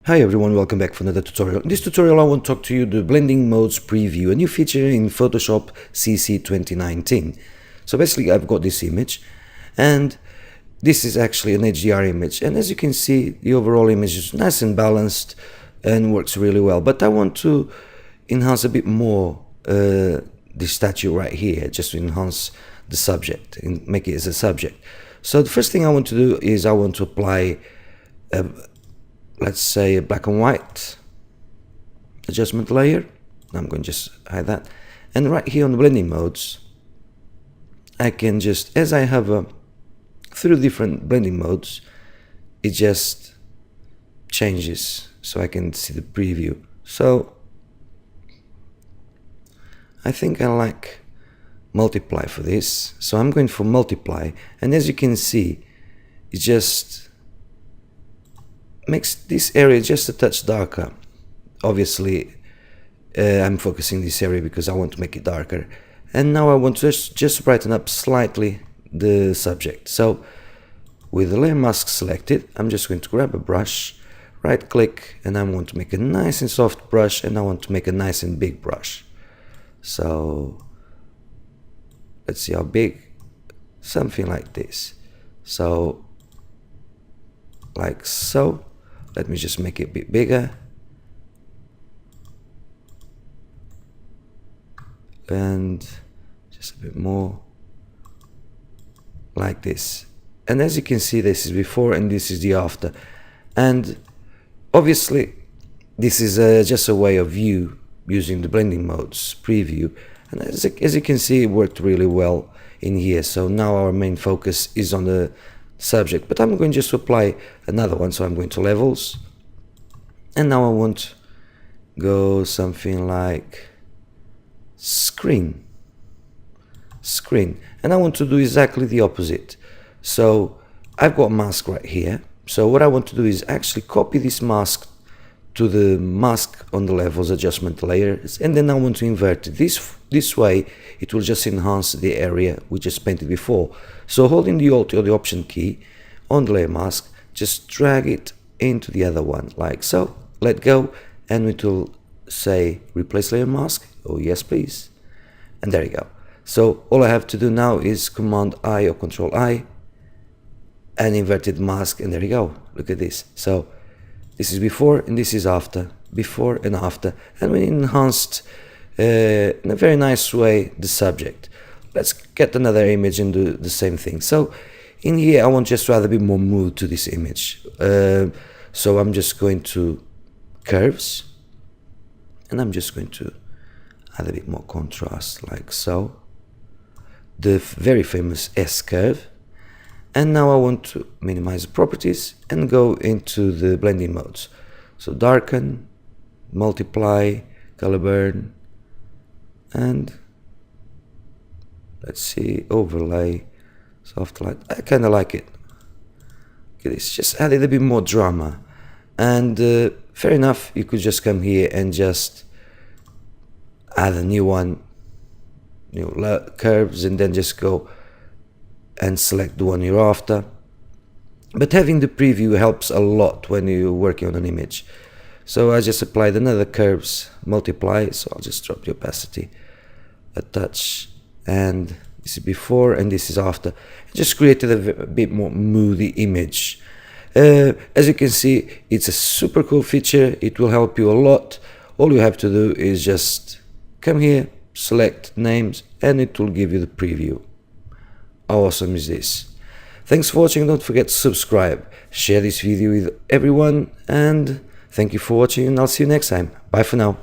Hi everyone, welcome back for another tutorial. In this tutorial I want to talk to you the blending modes preview, a new feature in Photoshop CC 2019. So basically I've got this image and this is actually an HDR image, and as you can see the overall image is nice and balanced and works really well, but I want to enhance a bit more this statue right here, just to enhance the subject and make it as a subject. So the first thing I want to do is I want to apply let's say a black and white adjustment layer. I'm going to just hide that, and right here on the blending modes I can just, as I have through different blending modes, it just changes so I can see the preview. So I think I like multiply for this, so I'm going for multiply, and as you can see it just makes this area just a touch darker. Obviously I'm focusing this area because I want to make it darker, and now I want to just brighten up slightly the subject. So with the layer mask selected, I'm just going to grab a brush, right click, and I want to make a nice and soft brush, and I want to make a nice and big brush. So let's see how big, something like this, so like so. Let me just make it a bit bigger, and just a bit more like this. And as you can see, this is before and this is the after, and obviously this is just a way of you using the blending modes preview, and as you can see it worked really well in here. So now our main focus is on the subject, but I'm going just to apply another one. So I'm going to levels, and now I want to go something like screen, and I want to do exactly the opposite. So I've got mask right here, so what I want to do is actually copy this mask to the mask on the levels adjustment layers, and then I want to invert it this way. It will just enhance the area we just painted before. So holding the Alt or the Option key on the layer mask, just drag it into the other one like so, let go, and it will say replace layer mask. Oh yes please, and there you go. So all I have to do now is Command I or Control I and inverted mask, and there you go. Look at this. So this is before and this is after, before and after, and we enhanced in a very nice way the subject. Let's get another image and do the same thing. So in here I want just to add a bit more mood to this image, so I'm just going to curves, and I'm just going to add a bit more contrast like so, the very famous S curve. And now I want to minimize the properties and go into the blending modes. So darken, multiply, color burn, and let's see, overlay, soft light. I kind of like it. Okay, it's just added a bit more drama, and fair enough, you could just come here and just add a new one, new curves, and then just go and select the one you're after. But having the preview helps a lot when you're working on an image. So I just applied another curves, multiply, so I'll just drop the opacity a touch, and this is before and this is after. I just created a bit more moody image. As you can see, it's a super cool feature. It will help you a lot. All you have to do is just come here, select names, and it will give you the preview. How awesome is this? Thanks for watching. Don't forget to subscribe, share this video with everyone, and thank you for watching, and I'll see you next time. Bye for now.